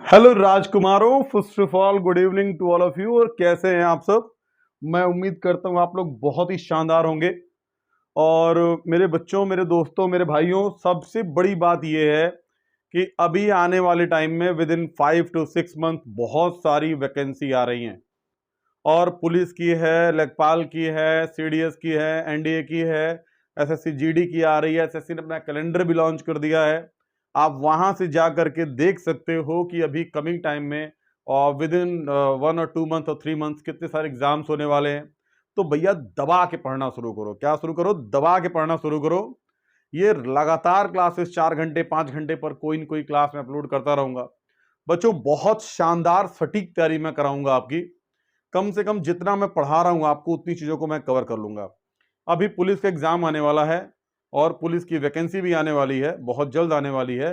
Hello राजकुमारों, first of all good evening to all of you. और कैसे हैं आप सब? मैं उम्मीद करता हूँ आप लोग बहुत ही शानदार होंगे। और मेरे बच्चों, मेरे दोस्तों, मेरे भाइयों, सबसे बड़ी बात यह है कि अभी आने वाले टाइम में विद इन 5 to 6 मंथ बहुत सारी वैकेंसी आ रही हैं। और पुलिस की है, लेखपाल की है, सीडीएस की है, एनडीए की है, एसएससी जीडी की आ रही है। एसएससी ने अपना कैलेंडर भी लॉन्च कर दिया है। आप वहां से जा करके देख सकते हो कि अभी कमिंग टाइम में और विद इन 1 or 2 मंथ और 3 मंथ कितने सारे एग्जाम्स होने वाले हैं। तो भैया दबा के पढ़ना शुरू करो। क्या शुरू करो? दबा के पढ़ना शुरू करो। ये लगातार क्लासेस 4 घंटे 5 घंटे पर कोई न कोई क्लास में अपलोड करता रहूंगा। बच्चों, बहुत शानदार सटीक तैयारी मैं कराऊंगा आपकी। कम से कम जितना मैं पढ़ा रहा हूं आपको उतनी चीजों को मैं कवर कर लूंगा। अभी पुलिस का एग्जाम आने वाला है और पुलिस की वैकेंसी भी आने वाली है, बहुत जल्द आने वाली है।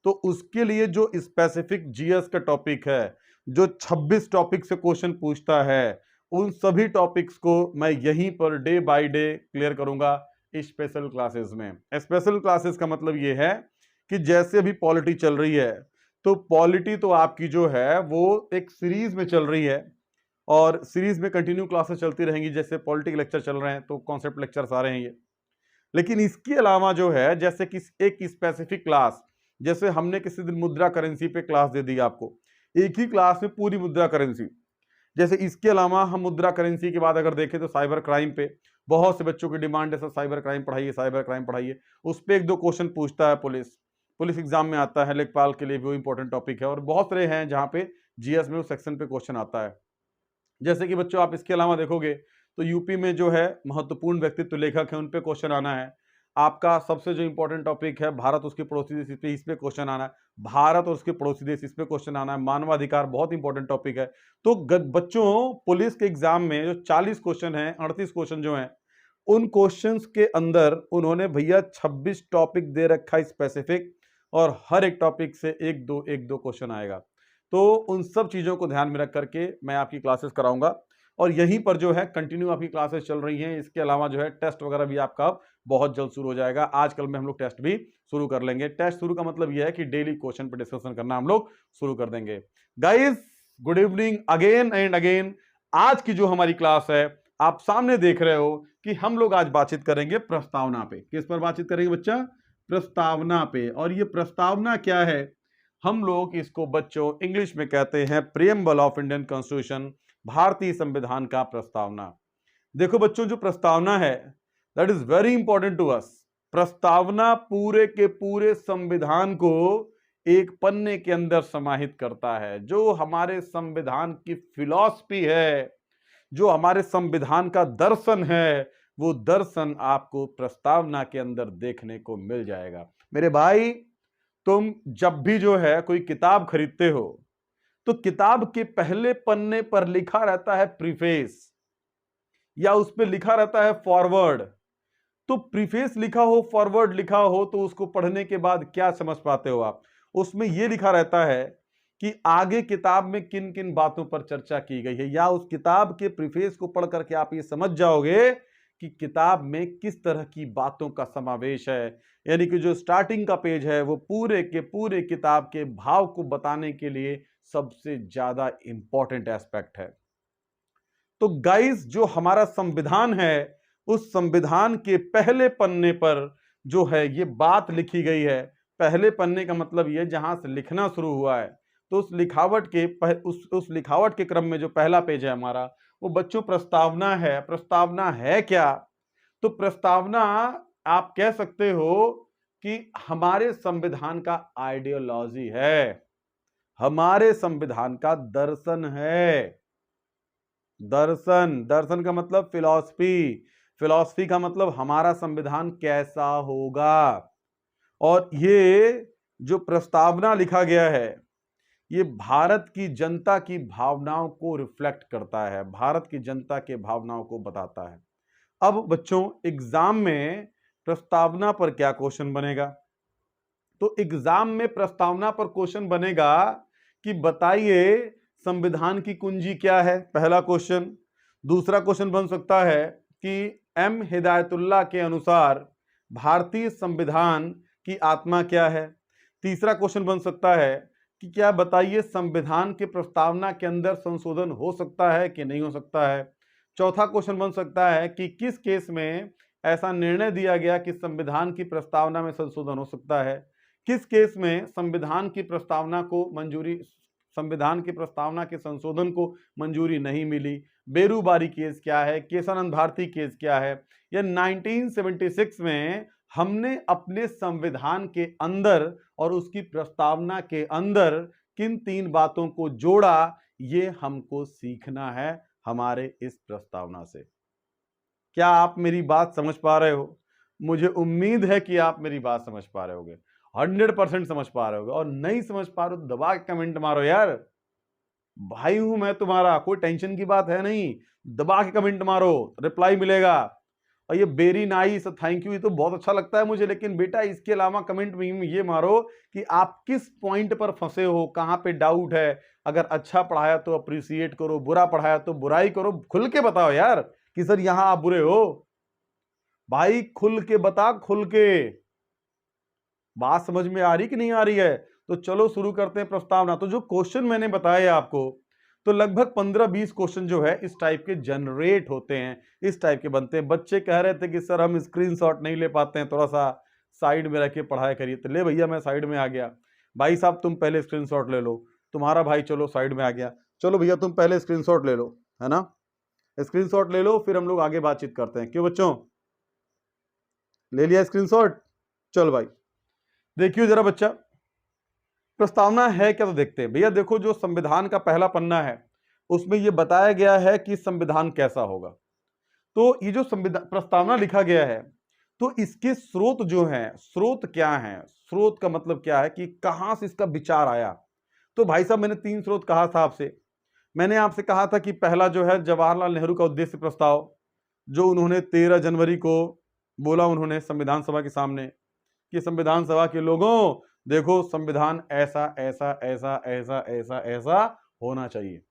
तो उसके लिए जो स्पेसिफिक जीएस का टॉपिक है, जो 26 टॉपिक से क्वेश्चन पूछता है, उन सभी टॉपिक्स को मैं यहीं per day by day clear करूंगा स्पेशल क्लासेस में। स्पेशल क्लासेस का मतलब यह है कि जैसे अभी पॉलिटी चल रही है, तो पॉलिटी तो आपकी जो है वो एक सीरीज में चल रही है और सीरीज में कंटिन्यू क्लासेस चलती रहेंगी। जैसे पॉलिटिकल लेक्चर चल रहे हैं तो कॉन्सेप्ट लेक्चर्स आ रहे हैं ये। लेकिन इसके अलावा जो है, जैसे कि एक स्पेसिफिक क्लास, जैसे हमने किसी दिन मुद्रा करेंसी पे क्लास दे दी आपको, एक ही क्लास में पूरी मुद्रा करेंसी। जैसे इसके अलावा हम मुद्रा करेंसी के बाद अगर देखें तो साइबर क्राइम पे बहुत से बच्चों की डिमांड है, सर साइबर क्राइम पढ़ाइए, साइबर क्राइम पढ़ाइए। उस पर 1-2 क्वेश्चन पूछता है पुलिस, पुलिस एग्जाम में आता है। लेखपाल के लिए भी वो इंपॉर्टेंट टॉपिक है और बहुत सारे हैं जहां पे जीएस में उस सेक्शन पे क्वेश्चन आता है। जैसे कि बच्चों आप इसके अलावा देखोगे तो यूपी में जो है महत्वपूर्ण व्यक्तित्व लेखक है, उन पे क्वेश्चन आना है। आपका सबसे जो इंपॉर्टेंट टॉपिक है भारत उसके पड़ोसी देश, इस पे क्वेश्चन आना है। भारत और उसके पड़ोसी देश, इस पे क्वेश्चन आना है। मानवाधिकार बहुत इंपॉर्टेंट टॉपिक है। तो बच्चों, पुलिस के एग्जाम में जो 40 क्वेश्चन है, 38 क्वेश्चन जो है, उन क्वेश्चंस के अंदर उन्होंने भैया 26 टॉपिक दे रखा है स्पेसिफिक, और हर एक टॉपिक से एक दो क्वेश्चन आएगा। तो उन सब चीजों को ध्यान में रख करके मैं आपकी क्लासेस कराऊंगा और यहीं पर जो है कंटिन्यू आपकी क्लासेस चल रही हैं। इसके अलावा जो है टेस्ट वगैरह भी आपका बहुत जल्द शुरू हो जाएगा। आजकल में हम लोग टेस्ट भी शुरू कर लेंगे। टेस्ट शुरू का मतलब यह है कि डेली क्वेश्चन पर डिस्कशन करना हम लोग शुरू कर देंगे। Guys, good evening again and again. आज की जो हमारी क्लास है, आप सामने देख रहे हो कि हम लोग आज बातचीत करेंगे प्रस्तावना पे। किस पर बातचीत करेंगे बच्चा? प्रस्तावना पे। और ये प्रस्तावना क्या है? हम लोग इसको बच्चों इंग्लिश में कहते हैं प्रियम्बल ऑफ इंडियन कॉन्स्टिट्यूशन, भारतीय संविधान का प्रस्तावना। देखो बच्चों, जो प्रस्तावना है that is very important to us. प्रस्तावना पूरे के पूरे संविधान को एक पन्ने के अंदर समाहित करता है। जो हमारे संविधान की फिलॉसफी है, जो हमारे संविधान का दर्शन है, वो दर्शन आपको प्रस्तावना के अंदर देखने को मिल जाएगा। मेरे भाई, तुम जब भी जो है कोई किताब खरीदते हो तो किताब के पहले पन्ने पर लिखा रहता है प्रीफेस, या उस पर लिखा रहता है फॉरवर्ड। तो प्रीफेस लिखा हो, फॉरवर्ड लिखा हो, तो उसको पढ़ने के बाद क्या समझ पाते हो आप? उसमें यह लिखा रहता है कि आगे किताब में किन किन बातों पर चर्चा की गई है, या उस किताब के प्रीफेस को पढ़ करके आप ये समझ जाओगे कि किताब में किस तरह की बातों का समावेश है। यानी कि जो स्टार्टिंग का पेज है वो पूरे के पूरे किताब के भाव को बताने के लिए सबसे ज्यादा इंपॉर्टेंट एस्पेक्ट है। तो गाइस, जो हमारा संविधान है, उस संविधान के पहले पन्ने पर जो है ये बात लिखी गई है। पहले पन्ने का मतलब ये जहां से लिखना शुरू हुआ है, तो उस लिखावट के उस लिखावट के क्रम में जो पहला पेज है हमारा, वो बच्चों प्रस्तावना है। प्रस्तावना है क्या? तो प्रस्तावना आप कह सकते हो कि हमारे संविधान का आइडियोलॉजी है, हमारे संविधान का दर्शन है। दर्शन, दर्शन का मतलब फिलॉसफी, फिलॉसफी का मतलब हमारा संविधान कैसा होगा। और ये जो प्रस्तावना लिखा गया है, ये भारत की जनता की भावनाओं को रिफ्लेक्ट करता है, भारत की जनता के भावनाओं को बताता है। अब बच्चों, एग्जाम में प्रस्तावना पर क्या क्वेश्चन बनेगा? तो एग्जाम में प्रस्तावना पर क्वेश्चन बनेगा कि बताइए संविधान की कुंजी क्या है, पहला क्वेश्चन। दूसरा क्वेश्चन बन सकता है कि एम हिदायतुल्लाह के अनुसार भारतीय संविधान की आत्मा क्या है। तीसरा क्वेश्चन बन सकता है कि क्या बताइए संविधान की प्रस्तावना के अंदर संशोधन हो सकता है कि नहीं हो सकता है। चौथा क्वेश्चन बन सकता है कि किस केस में ऐसा निर्णय दिया गया कि संविधान की प्रस्तावना में संशोधन हो सकता है, किस केस में संविधान की प्रस्तावना को मंजूरी, संविधान की प्रस्तावना के संशोधन को मंजूरी नहीं मिली, बेरूबारी केस क्या है, केशानंद भारती केस क्या है, या 1976 में हमने अपने संविधान के अंदर और उसकी प्रस्तावना के अंदर किन 3 बातों को जोड़ा, ये हमको सीखना है हमारे इस प्रस्तावना से। क्या आप मेरी बात समझ पा रहे हो? मुझे उम्मीद है कि आप मेरी बात समझ पा रहे होगे, 100% समझ पा रहे होगे। और नहीं समझ पा रहे हो तो दबा के कमेंट मारो यार, भाई हूं मैं तुम्हारा, कोई टेंशन की बात है नहीं। दबा के कमेंट मारो, रिप्लाई मिलेगा। और ये वेरी नाइस, थैंक यू, ये तो बहुत अच्छा लगता है मुझे, लेकिन बेटा इसके अलावा कमेंट में ये मारो कि आप किस पॉइंट पर फंसे हो, कहां पे डाउट है। अगर अच्छा पढ़ाया तो अप्रिशिएट करो, बुरा पढ़ाया तो बुराई करो, खुल के बताओ यार कि सर यहां आप बुरे हो। भाई खुल के बता, खुल के। बात समझ में आ रही कि नहीं आ रही है? तो चलो शुरू करते हैं प्रस्तावना। तो जो क्वेश्चन मैंने बताए आपको, तो लगभग 15-20 क्वेश्चन जो है इस टाइप के जनरेट होते हैं, इस टाइप के बनते हैं। बच्चे कह रहे थे कि सर हम स्क्रीनशॉट नहीं ले पाते हैं, थोड़ा सा साइड में रह के पढ़ाया करिए। तो ले भैया मैं साइड में आ गया। भाई साहब तुम पहले स्क्रीनशॉट ले लो, तुम्हारा भाई चलो साइड में आ गया। चलो भैया तुम पहले स्क्रीनशॉट ले लो, है ना, स्क्रीनशॉट ले लो, फिर हम लोग आगे बातचीत करते हैं। क्यों बच्चों, ले लिया स्क्रीनशॉट? चल भाई देखियो जरा बच्चा, प्रस्तावना है क्या तो देखते हैं। भैया देखो, जो संविधान का पहला पन्ना है उसमें यह बताया गया है कि संविधान कैसा होगा। तो ये जो संविधान प्रस्तावना लिखा गया है, तो इसके स्रोत जो हैं, स्रोत क्या हैं, स्रोत का मतलब क्या है कि कहां से इसका विचार आया। तो भाई साहब मैंने 3 स्रोत कहा था आपसे। मैंने आपसे कहा था कि पहला जो है जवाहरलाल नेहरू का उद्देश्य प्रस्ताव, जो उन्होंने 13 जनवरी को बोला, उन्होंने संविधान सभा के सामने कि संविधान सभा के लोगों देखो, संविधान ऐसा ऐसा ऐसा ऐसा ऐसा ऐसा होना चाहिए।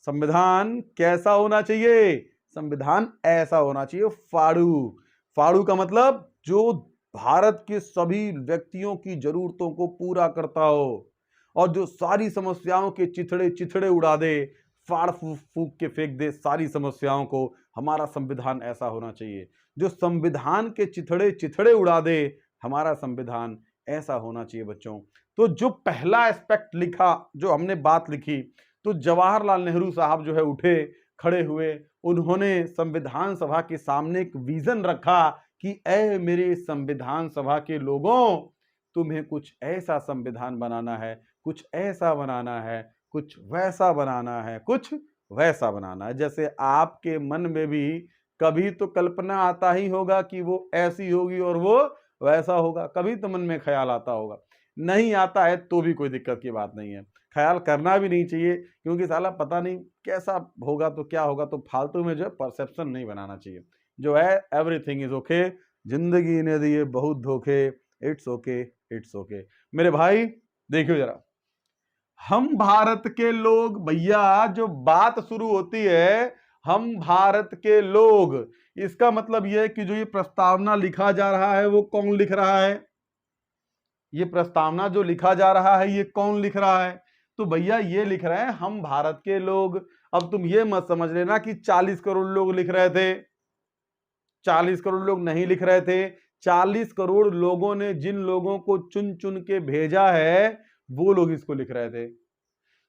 संविधान कैसा होना चाहिए? संविधान ऐसा होना चाहिए। फाड़ू, फाड़ू का मतलब जो भारत के सभी व्यक्तियों की जरूरतों को पूरा करता हो और जो सारी समस्याओं के चिथड़े चिथड़े उड़ा दे, फाड़ फूक के फेंक दे सारी समस्याओं को। हमारा संविधान ऐसा होना चाहिए जो संविधान के चिथड़े चिथड़े उड़ा दे। हमारा संविधान ऐसा होना चाहिए बच्चों। तो जो पहला एस्पेक्ट लिखा, जो हमने बात लिखी, तो जवाहरलाल नेहरू साहब जो है उठे, खड़े हुए, उन्होंने संविधान सभा के सामने एक विजन रखा कि ऐ मेरे संविधान सभा के लोगों, तुम्हें कुछ ऐसा संविधान बनाना है, कुछ ऐसा बनाना है, कुछ वैसा बनाना है, कुछ वैसा बनाना है। जैसे आपके मन में भी कभी तो कल्पना आता ही होगा कि वो ऐसी होगी और वो वैसा होगा, कभी तो मन में ख्याल आता होगा। नहीं आता है तो भी कोई दिक्कत की बात नहीं है, ख्याल करना भी नहीं चाहिए, क्योंकि साला पता नहीं कैसा होगा तो क्या होगा। तो फालतू में जो है परसेप्शन नहीं बनाना चाहिए। जो है एवरीथिंग इज ओके, जिंदगी ने दिए बहुत धोखे, इट्स ओके, इट्स ओके। मेरे भाई देखियो जरा, हम भारत के लोग, भैया जो बात शुरू होती है हम भारत के लोग, इसका मतलब यह है कि जो ये प्रस्तावना लिखा जा रहा है वो कौन लिख रहा है? ये प्रस्तावना जो लिखा जा रहा है ये कौन लिख रहा है? तो भैया ये लिख रहे हैं हम भारत के लोग। अब तुम ये मत समझ लेना कि 40 करोड़ लोग लिख रहे थे। 40 करोड़ लोग नहीं लिख रहे थे। 40 करोड़ लोगों ने जिन लोगों को चुन चुन के भेजा है वो लोग इसको लिख रहे थे।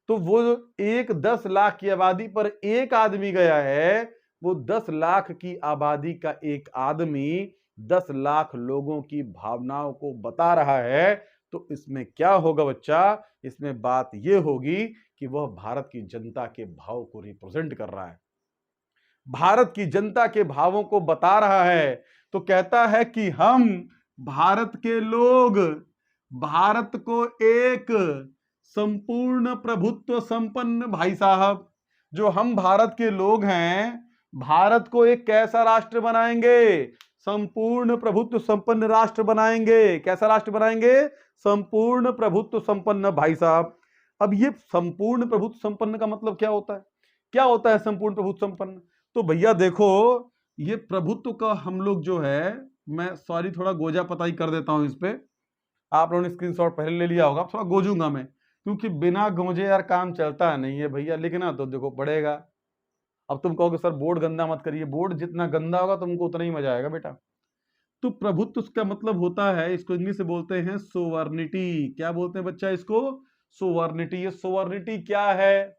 तो वो एक 10 लाख की आबादी पर एक आदमी गया है, वो 10 लाख की आबादी का एक आदमी 10 लाख लोगों की भावनाओं को बता रहा है। तो इसमें क्या होगा बच्चा? इसमें बात यह होगी कि वह भारत की जनता के भाव को रिप्रेजेंट कर रहा है, भारत की जनता के भावों को बता रहा है। तो कहता है कि हम भारत के लोग भारत को एक संपूर्ण प्रभुत्व संपन्न, भाई साहब जो हम भारत के लोग हैं, भारत को एक कैसा राष्ट्र बनाएंगे? संपूर्ण प्रभुत्व संपन्न राष्ट्र बनाएंगे। कैसा राष्ट्र बनाएंगे? संपूर्ण प्रभुत्व संपन्न। भाई साहब अब ये संपूर्ण प्रभुत्व संपन्न का मतलब क्या होता है? क्या होता है संपूर्ण प्रभुत्व संपन्न? तो भैया देखो, ये प्रभुत्व का हम लोग जो है, मैं सॉरी थोड़ा गोजा पताई कर देता हूं इस पे। आप लोगों ने स्क्रीनशॉट पहले ले लिया होगा, थोड़ा गोजूंगा मैं, क्योंकि बिना गूंजे यार काम चलता नहीं है भैया, लिखना तो देखो पड़ेगा। अब तुम कहोगे सर बोर्ड गंदा मत करिए, बोर्ड जितना गंदा होगा तुमको उतना ही मजा आएगा बेटा। तो प्रभुत्व का मतलब होता है, इसको इंग्लिश से बोलते हैं सोवर्निटी। क्या बोलते हैं बच्चा इसको? सोवर्निटी। ये सोवर्निटी क्या है?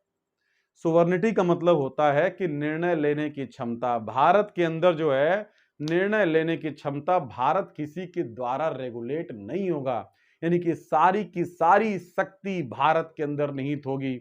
सोवर्निटी का मतलब होता है कि निर्णय लेने की क्षमता। भारत के अंदर जो है निर्णय लेने की क्षमता, भारत किसी के द्वारा रेगुलेट नहीं होगा, यानी कि सारी की सारी शक्ति भारत के अंदर निहित होगी।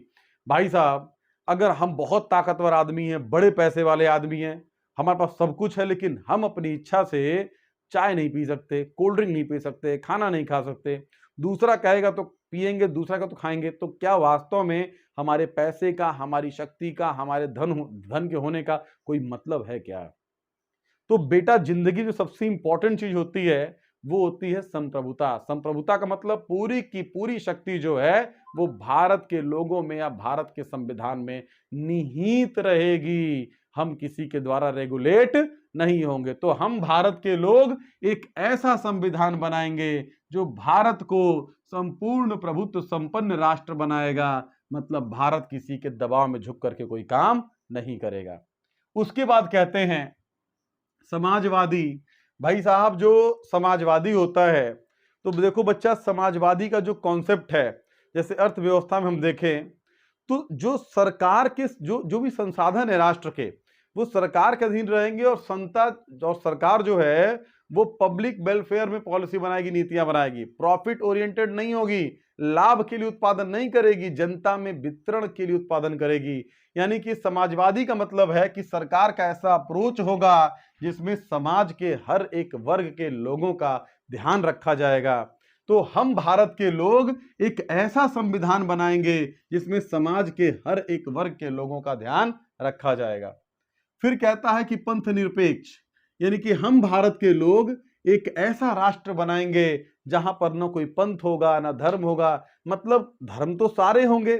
भाई साहब, अगर हम बहुत ताकतवर आदमी हैं, बड़े पैसे वाले आदमी हैं, हमारे पास सब कुछ है, लेकिन हम अपनी इच्छा से चाय नहीं पी सकते, कोल्ड ड्रिंक नहीं पी सकते, खाना नहीं खा सकते, दूसरा कहेगा तो पिएंगे, दूसरा का तो खाएंगे, तो क्या वास्तव में हमारे पैसे का, हमारी शक्ति का, हमारे धन के होने का कोई मतलब है क्या? तो बेटा जिंदगी जो सबसे इंपॉर्टेंट चीज होती है वो होती है संप्रभुता। संप्रभुता का मतलब पूरी की पूरी शक्ति जो है वो भारत के लोगों में या भारत के संविधान में निहित रहेगी। हम किसी के द्वारा रेगुलेट नहीं होंगे। तो हम भारत के लोग एक ऐसा संविधान बनाएंगे जो भारत को संपूर्ण प्रभुत्व संपन्न राष्ट्र बनाएगा। मतलब भारत किसी के दबाव में झुक करके कोई काम नहीं करेगा। उसके बाद कहते हैं समाजवादी। भाई साहब, जो समाजवादी होता है, तो देखो बच्चा, समाजवादी का जो कॉन्सेप्ट है, जैसे अर्थव्यवस्था में हम देखें तो जो सरकार के जो भी संसाधन है राष्ट्र के, वो सरकार के अधीन रहेंगे, और संता और सरकार जो है वो पब्लिक वेलफेयर में पॉलिसी बनाएगी, नीतियां बनाएगी, प्रॉफिट ओरिएंटेड नहीं होगी, लाभ के लिए उत्पादन नहीं करेगी, जनता में वितरण के लिए उत्पादन करेगी। यानी कि समाजवादी का मतलब है कि सरकार का ऐसा अप्रोच होगा जिसमें समाज के हर एक वर्ग के लोगों का ध्यान रखा जाएगा। तो हम भारत के लोग एक ऐसा संविधान बनाएंगे जिसमें समाज के हर एक वर्ग के लोगों का ध्यान रखा जाएगा। फिर कहता है कि पंथ निरपेक्ष, यानी कि हम भारत के लोग एक ऐसा राष्ट्र बनाएंगे जहां पर न कोई पंथ होगा ना धर्म होगा। मतलब धर्म तो सारे होंगे,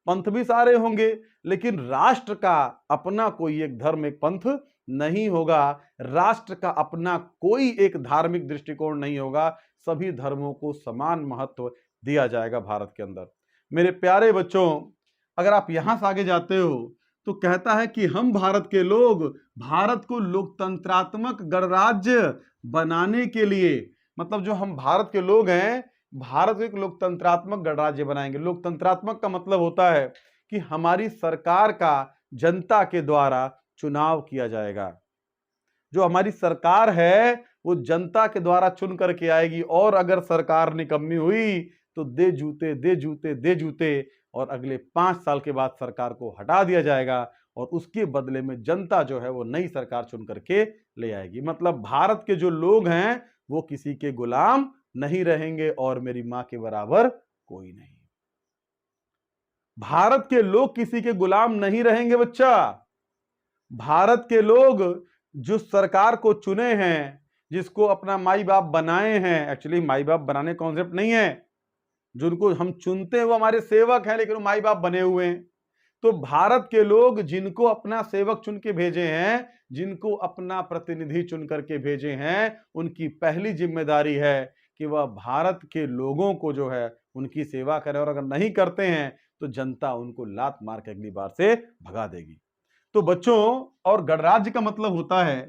पंथ भी सारे होंगे, लेकिन राष्ट्र का अपना कोई एक धर्म एक पंथ नहीं होगा। राष्ट्र का अपना कोई एक धार्मिक दृष्टिकोण नहीं होगा। सभी धर्मों को समान महत्व दिया जाएगा भारत के अंदर। मेरे प्यारे बच्चों, अगर आप यहां से आगे जाते हो तो कहता है कि हम भारत के लोग भारत को लोकतंत्रात्मक गणराज्य बनाने के लिए, मतलब जो हम भारत के लोग हैं, भारत को एक लोकतंत्रात्मक गणराज्य बनाएंगे। लोकतंत्रात्मक का मतलब होता है कि हमारी सरकार का जनता के द्वारा चुनाव किया जाएगा। जो हमारी सरकार है वो जनता के द्वारा चुन करके आएगी, और अगर सरकार निकम्मी हुई तो दे जूते दे जूते दे जूते, और अगले 5 साल के बाद सरकार को हटा दिया जाएगा, और उसके बदले में जनता जो है वो नई सरकार चुन करके ले आएगी। मतलब भारत के जो लोग हैं वो किसी के गुलाम नहीं रहेंगे, और मेरी मां के बराबर कोई नहीं। भारत के लोग किसी के गुलाम नहीं रहेंगे बच्चा। भारत के लोग जो सरकार को चुने हैं, जिसको अपना माई बाप बनाए हैं, एक्चुअली माई बाप बनाने कॉन्सेप्ट नहीं है, जिनको हम चुनते हैं वो हमारे सेवक हैं, लेकिन वो माई बाप बने हुए हैं। तो भारत के लोग जिनको अपना सेवक चुन के भेजे हैं, जिनको अपना प्रतिनिधि चुन करके भेजे हैं, उनकी पहली जिम्मेदारी है कि वह भारत के लोगों को जो है उनकी सेवा करें, और अगर नहीं करते हैं तो जनता उनको लात मार के अगली बार से भगा देगी। तो बच्चों, और गणराज्य का मतलब होता है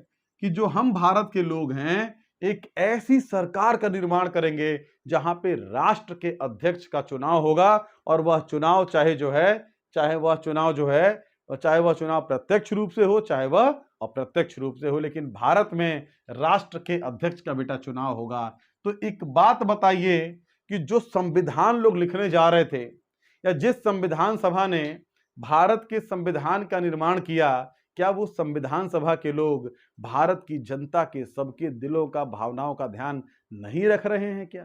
कि जो हम भारत के लोग हैं एक ऐसी सरकार का निर्माण करेंगे जहां पे राष्ट्र के अध्यक्ष का चुनाव होगा, और वह चुनाव चाहे वह चुनाव प्रत्यक्ष रूप से हो, चाहे वह अप्रत्यक्ष रूप से हो, लेकिन भारत में राष्ट्र के अध्यक्ष का बेटा चुनाव होगा। तो एक बात बताइए कि जो संविधान लोग लिखने जा रहे थे, या जिस संविधान सभा ने भारत के संविधान का निर्माण किया, क्या वो संविधान सभा के लोग भारत की जनता के सबके दिलों का, भावनाओं का ध्यान नहीं रख रहे हैं क्या?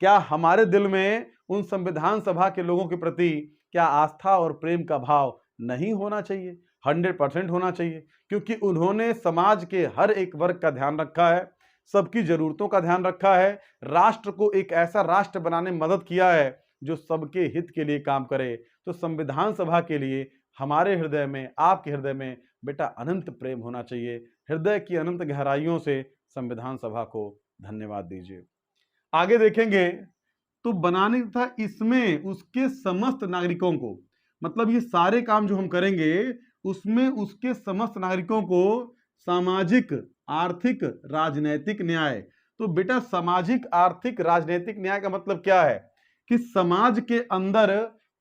क्या हमारे दिल में उन संविधान सभा के लोगों के प्रति क्या आस्था और प्रेम का भाव नहीं होना चाहिए? 100% होना चाहिए, क्योंकि उन्होंने समाज के हर एक वर्ग का ध्यान रखा है, सबकी जरूरतों का ध्यान रखा है, राष्ट्र को एक ऐसा राष्ट्र बनाने में मदद किया है जो सबके हित के लिए काम करे। तो संविधान सभा के लिए हमारे हृदय में, आपके हृदय में बेटा अनंत प्रेम होना चाहिए। हृदय की अनंत गहराइयों से संविधान सभा को धन्यवाद दीजिए। आगे देखेंगे तो बनाने था इसमें उसके समस्त नागरिकों को, मतलब ये सारे काम जो हम करेंगे उसमें उसके समस्त नागरिकों को सामाजिक, आर्थिक, राजनैतिक न्याय। तो बेटा सामाजिक, आर्थिक, राजनैतिक न्याय का मतलब क्या है कि समाज के अंदर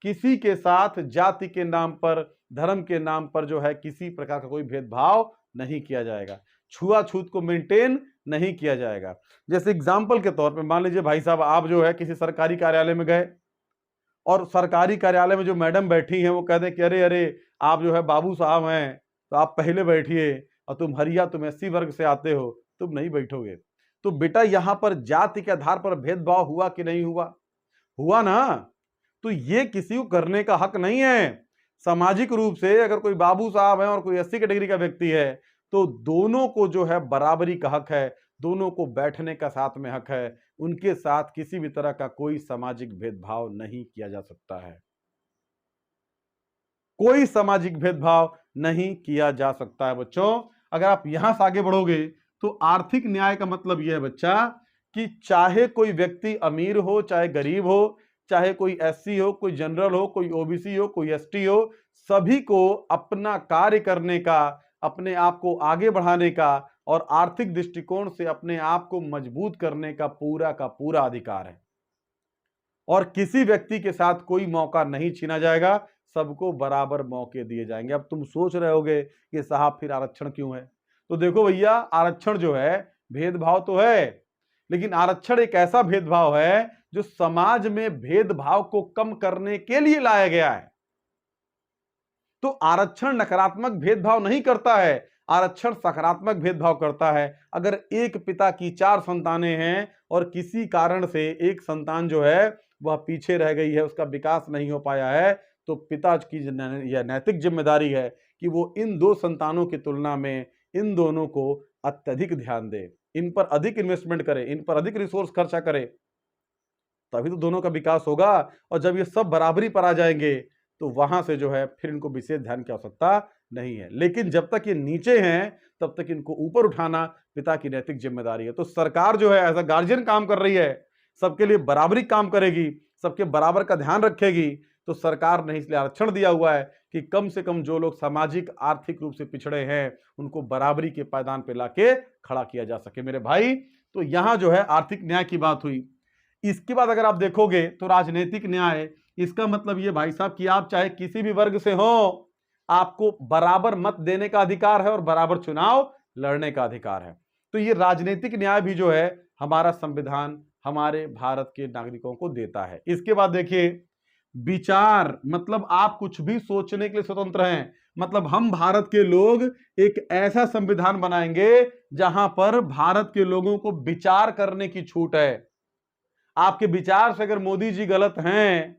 किसी के साथ जाति के नाम पर, धर्म के नाम पर जो है किसी प्रकार का कोई भेदभाव नहीं किया जाएगा, छुआछूत को मेंटेन नहीं किया जाएगा। जैसे एग्जाम्पल के तौर पे मान लीजिए भाई साहब, आप जो है किसी सरकारी कार्यालय में गए और सरकारी कार्यालय में जो मैडम बैठी हैं वो कह दें कि अरे अरे आप जो है बाबू साहब हैं तो आप पहले बैठिए, और तुम हरिया, तुम एससी वर्ग से आते हो, तुम नहीं बैठोगे। तो बेटा यहां पर जाति के आधार पर भेदभाव हुआ कि नहीं हुआ? हुआ ना। तो ये किसी को करने का हक नहीं है। सामाजिक रूप से अगर कोई बाबू साहब है और कोई एससी कैटेगरी का व्यक्ति है तो दोनों को जो है बराबरी का हक है, दोनों को बैठने का साथ में हक है, उनके साथ किसी भी तरह का कोई सामाजिक भेदभाव नहीं किया जा सकता है, कोई सामाजिक भेदभाव नहीं किया जा सकता है। बच्चों अगर आप यहां से आगे बढ़ोगे तो आर्थिक न्याय का मतलब यह है बच्चा कि चाहे कोई व्यक्ति अमीर हो चाहे गरीब हो, चाहे कोई एससी हो, कोई जनरल हो, कोई ओबीसी हो, कोई एसटी हो, सभी को अपना कार्य करने का, अपने आप को आगे बढ़ाने का और आर्थिक दृष्टिकोण से अपने आप को मजबूत करने का पूरा अधिकार है, और किसी व्यक्ति के साथ कोई मौका नहीं छीना जाएगा, सबको बराबर मौके दिए जाएंगे। अब तुम सोच रहे होगे कि साहब फिर आरक्षण क्यों है? तो देखो भैया, आरक्षण जो है भेदभाव तो है, लेकिन आरक्षण एक ऐसा भेदभाव है जो समाज में भेदभाव को कम करने के लिए लाया गया है। तो आरक्षण नकारात्मक भेदभाव नहीं करता है, आरक्षण सकारात्मक भेदभाव करता है। अगर एक पिता की 4 संतानें हैं और किसी कारण से एक संतान जो है वह पीछे रह गई है, उसका विकास नहीं हो पाया है, तो पिता की यह नैतिक जिम्मेदारी है कि वो इन 2 संतानों की तुलना में इन दोनों को अत्यधिक ध्यान दे, इन पर अधिक इन्वेस्टमेंट करे, इन पर अधिक रिसोर्स खर्चा करे, तभी तो दोनों का विकास होगा। और जब ये सब बराबरी पर आ जाएंगे तो वहां से जो है फिर इनको विशेष ध्यान की आवश्यकता नहीं है। लेकिन जब तक ये नीचे हैं तब तक इनको ऊपर उठाना पिता की नैतिक जिम्मेदारी है। तो सरकार जो है एज अ गार्जियन काम कर रही है, सबके लिए बराबरी काम करेगी, सबके बराबर का ध्यान रखेगी। तो सरकार ने इसलिए आरक्षण दिया हुआ है कि कम से कम जो लोग सामाजिक आर्थिक रूप से पिछड़े हैं उनको बराबरी के पायदान पर लाके खड़ा किया जा सके मेरे भाई। तो यहां जो है आर्थिक न्याय की बात हुई। इसके बाद अगर आप देखोगे तो राजनीतिक न्याय, इसका मतलब ये भाई साहब कि आप चाहे किसी भी वर्ग से हो, आपको बराबर मत देने का अधिकार है और बराबर चुनाव लड़ने का अधिकार है। तो ये राजनीतिक न्याय भी जो है हमारा संविधान हमारे भारत के नागरिकों को देता है। इसके बाद देखिए विचार, मतलब आप कुछ भी सोचने के लिए स्वतंत्र हैं। मतलब हम भारत के लोग एक ऐसा संविधान बनाएंगे जहां पर भारत के लोगों को विचार करने की छूट है। आपके विचार से अगर मोदी जी गलत हैं,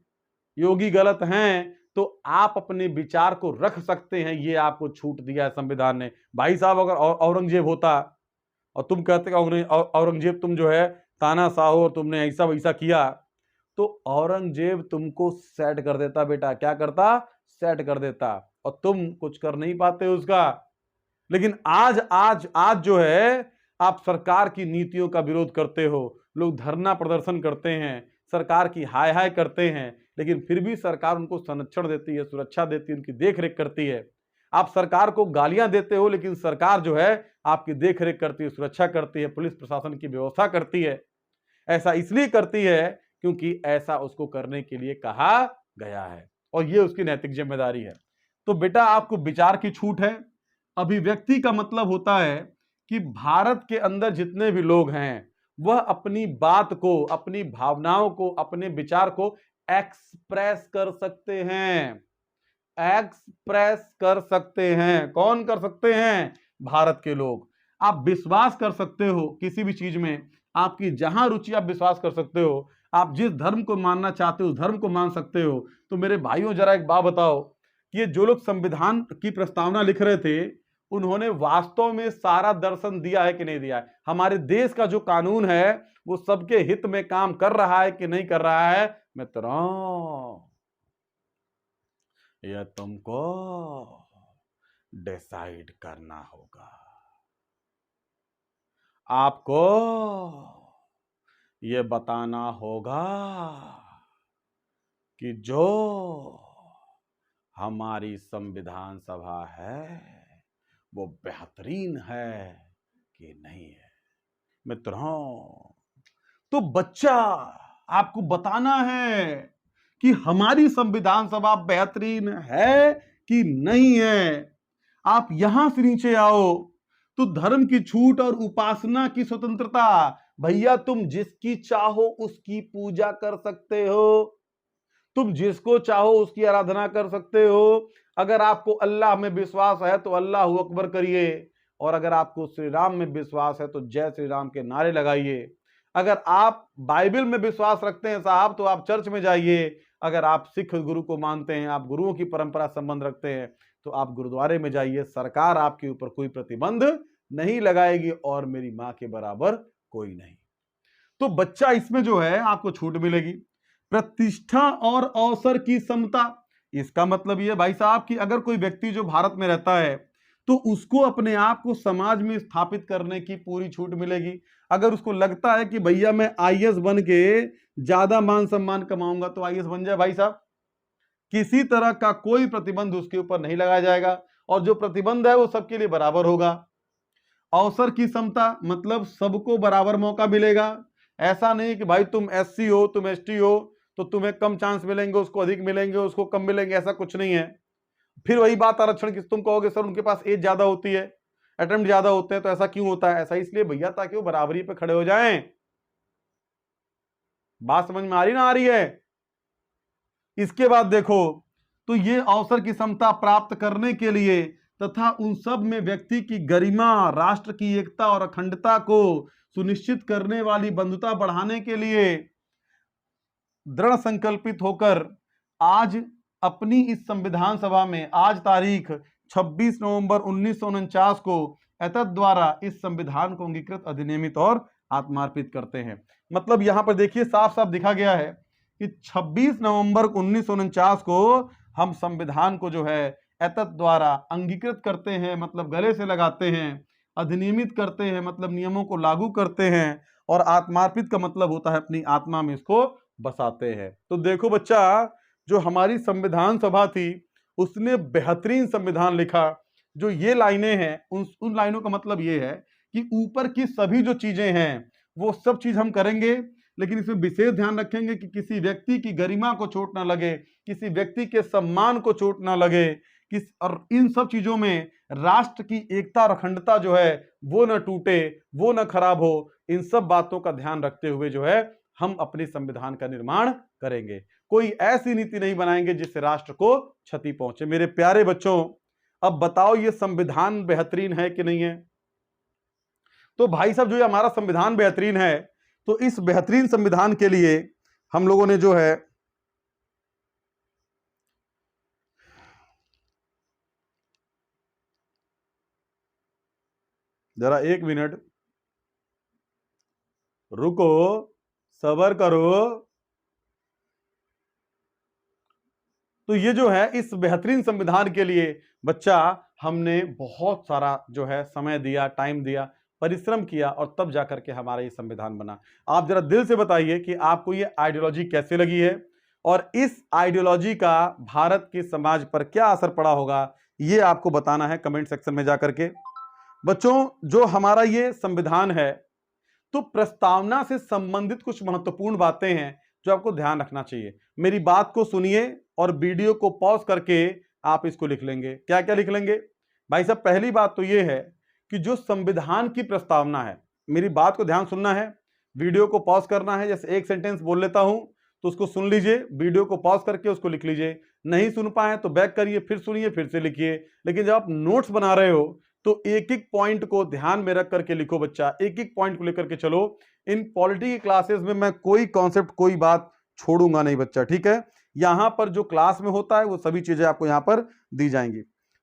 योगी गलत हैं, तो आप अपने विचार को रख सकते हैं, ये आपको छूट दिया है संविधान ने। भाई साहब अगर औरंगजेब होता और तुम कहते औरंगजेब तुम जो है तानाशाह हो और तुमने ऐसा वैसा किया, तो औरंगजेब तुमको सेट कर देता बेटा। क्या करता? सेट कर देता, और तुम कुछ कर नहीं पाते उसका। लेकिन आज आज आज जो है आप सरकार की नीतियों का विरोध करते हो, लोग धरना प्रदर्शन करते हैं, सरकार की हाय हाय करते हैं, लेकिन फिर भी सरकार उनको संरक्षण देती है, सुरक्षा देती है, उनकी देखरेख करती है। आप सरकार को गालियां देते हो लेकिन सरकार जो है आपकी देखरेख करती है, सुरक्षा करती है, पुलिस प्रशासन की व्यवस्था करती है। ऐसा इसलिए करती है क्योंकि ऐसा उसको करने के लिए कहा गया है और ये उसकी नैतिक जिम्मेदारी है। तो बेटा आपको विचार की छूट है। अभिव्यक्ति का मतलब होता है कि भारत के अंदर जितने भी लोग हैं वह अपनी बात को, अपनी भावनाओं को, अपने विचार को एक्सप्रेस कर सकते हैं। एक्सप्रेस कर सकते हैं। कौन कर सकते हैं? भारत के लोग। आप विश्वास कर सकते हो किसी भी चीज में, आपकी जहां रुचि आप विश्वास कर सकते हो, आप जिस धर्म को मानना चाहते हो उस धर्म को मान सकते हो। तो मेरे भाइयों जरा एक बात बताओ कि ये जो लोग संविधान की प्रस्तावना लिख रहे थे उन्होंने वास्तव में सारा दर्शन दिया है कि नहीं दिया है? हमारे देश का जो कानून है वो सबके हित में काम कर रहा है कि नहीं कर रहा है? मित्रों, यह तुमको डिसाइड करना होगा। आपको ये बताना होगा कि जो हमारी संविधान सभा है वो बेहतरीन है कि नहीं है। मित्रों, तो बच्चा आपको बताना है कि हमारी संविधान सभा बेहतरीन है कि नहीं है। आप यहां से नीचे आओ तो धर्म की छूट और उपासना की स्वतंत्रता। भैया तुम जिसकी चाहो उसकी पूजा कर सकते हो, तुम जिसको चाहो उसकी आराधना कर सकते हो। अगर आपको अल्लाह में विश्वास है तो अल्लाह अकबर करिए, और अगर आपको श्री राम में विश्वास है तो जय श्री राम के नारे लगाइए। अगर आप बाइबल में विश्वास रखते हैं साहब तो आप चर्च में जाइए। अगर आप सिख गुरु को मानते हैं, आप गुरुओं की परंपरा संबंध रखते हैं, तो आप गुरुद्वारे में जाइए। सरकार आपके ऊपर कोई प्रतिबंध नहीं लगाएगी और मेरी मां के बराबर कोई नहीं। तो बच्चा इसमें जो है आपको छूट मिलेगी। प्रतिष्ठा और अवसर की समता, इसका मतलब यह भाई साहब कि अगर कोई व्यक्ति जो भारत में रहता है तो उसको अपने आप को समाज में स्थापित करने की पूरी छूट मिलेगी। अगर उसको लगता है कि भैया मैं आईएएस बन के ज्यादा मान सम्मान कमाऊंगा तो आईएएस बन जाए भाई साहब, किसी तरह का कोई प्रतिबंध उसके ऊपर नहीं लगाया जाएगा, और जो प्रतिबंध है वो सबके लिए बराबर होगा। अवसर की समता मतलब सबको बराबर मौका मिलेगा। ऐसा नहीं कि भाई तुम एससी हो, तुम एसटी हो तो तुम्हें कम चांस मिलेंगे, उसको अधिक मिलेंगे, उसको कम मिलेंगे, ऐसा कुछ नहीं है। फिर वही बात आरक्षण की, तुम कहोगे सर उनके पास एज ज्यादा होती है, अटेम्प्ट ज्यादा होते हैं, तो ऐसा क्यों होता है? ऐसा इसलिए भैया ताकि वो बराबरी पे खड़े हो जाएं। बात समझ में आ रही ना आ रही है? इसके बाद देखो, तो ये अवसर की समता प्राप्त करने के लिए तथा उन सब में व्यक्ति की गरिमा, राष्ट्र की एकता और अखंडता को सुनिश्चित करने वाली बंधुता बढ़ाने के लिए दृढ़ संकल्पित होकर आज अपनी इस संविधान सभा में आज तारीख 26 नवंबर 1949 को एतद द्वारा इस संविधान को अंगीकृत, अधिनियमित और आत्मार्पित करते हैं। मतलब यहां पर देखिए साफ साफ दिखा गया है कि 26 नवंबर 1949 को हम संविधान को जो है एतद द्वारा अंगीकृत करते हैं, मतलब गले से लगाते हैं, अधिनियमित करते हैं मतलब नियमों को लागू करते हैं, और आत्मार्पित का मतलब होता है अपनी आत्मा में इसको बसाते हैं। तो देखो बच्चा, जो हमारी संविधान सभा थी उसने बेहतरीन संविधान लिखा। जो ये लाइनें हैं उन लाइनों का मतलब ये है कि ऊपर की सभी जो चीजें हैं वो सब चीज हम करेंगे, लेकिन इसमें विशेष ध्यान रखेंगे कि किसी व्यक्ति की गरिमा को चोट ना लगे, किसी व्यक्ति के सम्मान को चोट ना लगे, और इन सब चीजों में राष्ट्र की एकता और अखंडता जो है वो न टूटे, वो न खराब हो। इन सब बातों का ध्यान रखते हुए जो है हम अपने संविधान का निर्माण करेंगे। कोई ऐसी नीति नहीं बनाएंगे जिससे राष्ट्र को क्षति पहुंचे। मेरे प्यारे बच्चों, अब बताओ ये संविधान बेहतरीन है कि नहीं है? तो भाई साहब, जो ये हमारा संविधान बेहतरीन है, तो इस बेहतरीन संविधान के लिए हम लोगों ने जो है जरा एक मिनट रुको, सब्र करो। तो ये जो है इस बेहतरीन संविधान के लिए बच्चा हमने बहुत सारा जो है समय दिया, टाइम दिया, परिश्रम किया, और तब जाकर के हमारा ये संविधान बना। आप जरा दिल से बताइए कि आपको ये आइडियोलॉजी कैसे लगी है, और इस आइडियोलॉजी का भारत के समाज पर क्या असर पड़ा होगा, ये आपको बताना है कमेंट सेक्शन में जाकर के। बच्चों, जो हमारा ये संविधान है, तो प्रस्तावना से संबंधित कुछ महत्वपूर्ण बातें हैं जो आपको ध्यान रखना चाहिए। मेरी बात को सुनिए और वीडियो को पॉज करके आप इसको लिख लेंगे। क्या क्या लिख लेंगे भाई साहब? पहली बात तो यह है कि जो संविधान की प्रस्तावना है, मेरी बात को ध्यान सुनना है, वीडियो को पॉज करना है। जैसे एक सेंटेंस बोल लेता हूं तो उसको सुन लीजिए, वीडियो को पॉज करके उसको लिख लीजिए। नहीं सुन पाए तो बैक करिए, फिर सुनिए, फिर से लिखिए। लेकिन जब आप नोट्स बना रहे हो तो एक एक पॉइंट को ध्यान में रख करके लिखो बच्चा, एक एक पॉइंट को लेकर के चलो। इन पॉलिटी की क्लासेस में मैं कोई कॉन्सेप्ट, कोई बात छोड़ूंगा नहीं बच्चा, ठीक है? यहां पर जो क्लास में होता है वो सभी चीजें आपको यहां पर दी जाएंगी।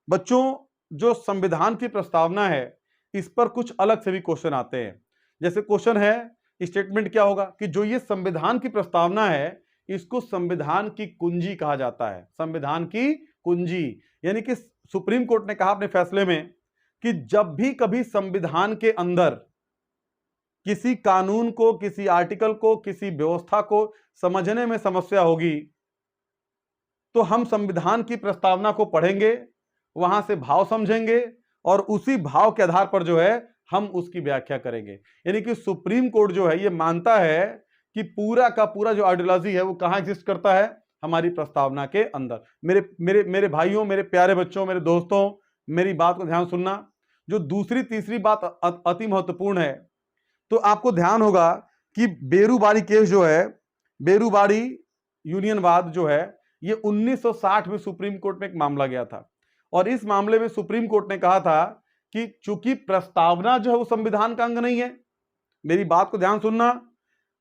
बच्चों, जो संविधान की प्रस्तावना है इस पर कुछ अलग से भी क्वेश्चन आते हैं। जैसे क्वेश्चन है, स्टेटमेंट क्या होगा कि जो ये संविधान की प्रस्तावना है इसको संविधान की कुंजी कहा जाता है। संविधान की कुंजी यानी कि सुप्रीम कोर्ट ने कहा अपने फैसले में कि जब भी कभी संविधान के अंदर किसी कानून को, किसी आर्टिकल को, किसी व्यवस्था को समझने में समस्या होगी तो हम संविधान की प्रस्तावना को पढ़ेंगे, वहां से भाव समझेंगे और उसी भाव के आधार पर जो है हम उसकी व्याख्या करेंगे। यानी कि सुप्रीम कोर्ट जो है ये मानता है कि पूरा का पूरा जो आइडियोलॉजी है वो कहां एग्जिस्ट करता है, हमारी प्रस्तावना के अंदर। मेरे मेरे मेरे भाइयों, मेरे प्यारे बच्चों, मेरे दोस्तों, मेरी बात को ध्यान सुनना। जो दूसरी तीसरी बात अति महत्वपूर्ण है, तो आपको ध्यान होगा कि बेरूबारी केस जो है, बेरूबारी यूनियनवाद जो है, ये 1960 में सुप्रीम कोर्ट में एक मामला गया था और इस मामले में सुप्रीम कोर्ट ने कहा था कि चूंकि प्रस्तावना जो है वो संविधान का अंग नहीं है। मेरी बात को ध्यान सुनना,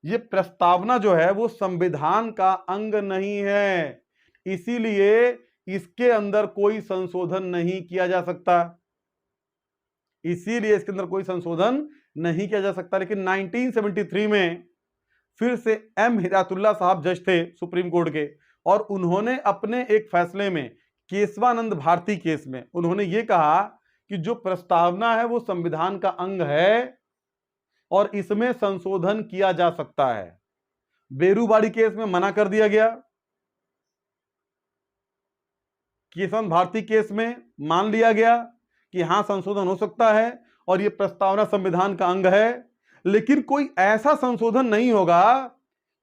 ये प्रस्तावना जो है वो संविधान का अंग नहीं है, इसीलिए इसके अंदर कोई संशोधन नहीं किया जा सकता, इसीलिए इसके अंदर कोई संशोधन नहीं किया जा सकता। लेकिन 1973 में फिर से एम हिदायतुल्लाह साहब जज थे सुप्रीम कोर्ट के और उन्होंने अपने एक फैसले में केशवानंद भारती केस में उन्होंने ये कहा कि जो प्रस्तावना है वो संविधान का अंग है और इसमें संशोधन किया जा सकता है। बेरूबारी केस में मना कर दिया गया, केशवानंद भारती केस में मान लिया गया कि हां संशोधन हो सकता है और यह प्रस्तावना संविधान का अंग है, लेकिन कोई ऐसा संशोधन नहीं होगा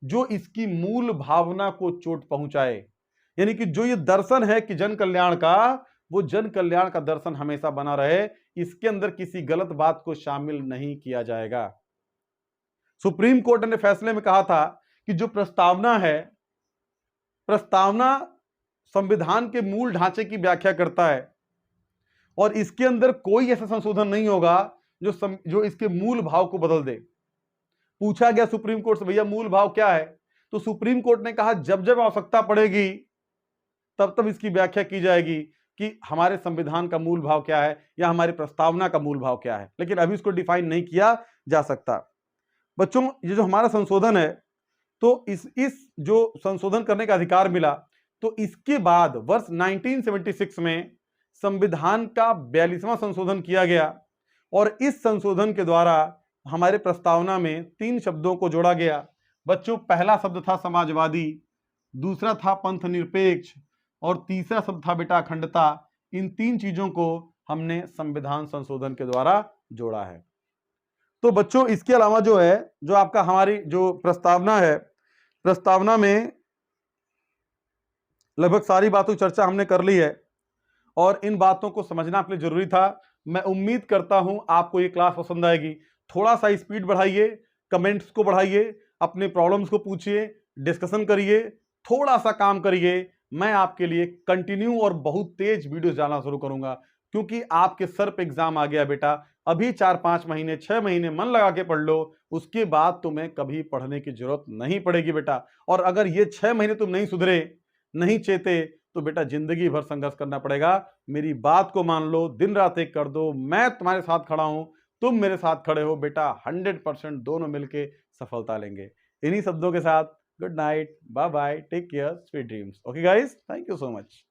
जो इसकी मूल भावना को चोट पहुंचाए। यानी कि जो ये दर्शन है कि जन कल्याण का, वो जन कल्याण का दर्शन हमेशा बना रहे, इसके अंदर किसी गलत बात को शामिल नहीं किया जाएगा। सुप्रीम कोर्ट ने फैसले में कहा था कि जो प्रस्तावना है, प्रस्तावना संविधान के मूल ढांचे की व्याख्या करता है और इसके अंदर कोई ऐसा संशोधन नहीं होगा जो इसके मूल भाव को बदल दे। पूछा गया सुप्रीम कोर्ट से, भैया मूल भाव क्या है? तो सुप्रीम कोर्ट ने कहा जब जब आवश्यकता पड़ेगी तब तब इसकी व्याख्या की जाएगी कि हमारे संविधान का मूल भाव क्या है या हमारी प्रस्तावना का मूल भाव क्या है, लेकिन अभी इसको डिफाइन नहीं किया जा सकता। बच्चों, ये जो हमारा संशोधन है, तो इस जो संशोधन करने का अधिकार मिला, तो इसके बाद वर्ष 1976 में संविधान का 42वां संशोधन किया गया और इस संशोधन के द्वारा हमारे प्रस्तावना में 3 शब्दों को जोड़ा गया। बच्चों, पहला शब्द था समाजवादी, दूसरा था पंथ निरपेक्ष और तीसरा शब्द था बेटा अखंडता। इन 3 चीजों को हमने संविधान संशोधन के द्वारा जोड़ा है। तो बच्चों, इसके अलावा जो है, जो आपका हमारी जो प्रस्तावना है, प्रस्तावना में लगभग सारी बातों की चर्चा हमने कर ली है और इन बातों को समझना आपके लिए जरूरी था। मैं उम्मीद करता हूं आपको ये क्लास पसंद आएगी। थोड़ा सा स्पीड बढ़ाइए, कमेंट्स को बढ़ाइए, अपने प्रॉब्लम्स को पूछिए, डिस्कशन करिए, थोड़ा सा काम करिए। मैं आपके लिए कंटिन्यू और बहुत तेज वीडियोस डालना शुरू करूंगा, क्योंकि आपके सर पे एग्जाम आ गया बेटा। अभी 4-5 महीने 6 महीने मन लगा के पढ़ लो, उसके बाद तुम्हें कभी पढ़ने की जरूरत नहीं पड़ेगी बेटा। और अगर ये 6 महीने तुम नहीं सुधरे, नहीं चेते, तो बेटा जिंदगी भर संघर्ष करना पड़ेगा। मेरी बात को मान लो, दिन रात एक कर दो, मैं तुम्हारे साथ खड़ा हूं, तुम मेरे साथ खड़े हो बेटा, 100% दोनों मिलके सफलता लेंगे। इन्हीं शब्दों के साथ good night, bye bye, take care, sweet dreams. Okay guys, thank you so much.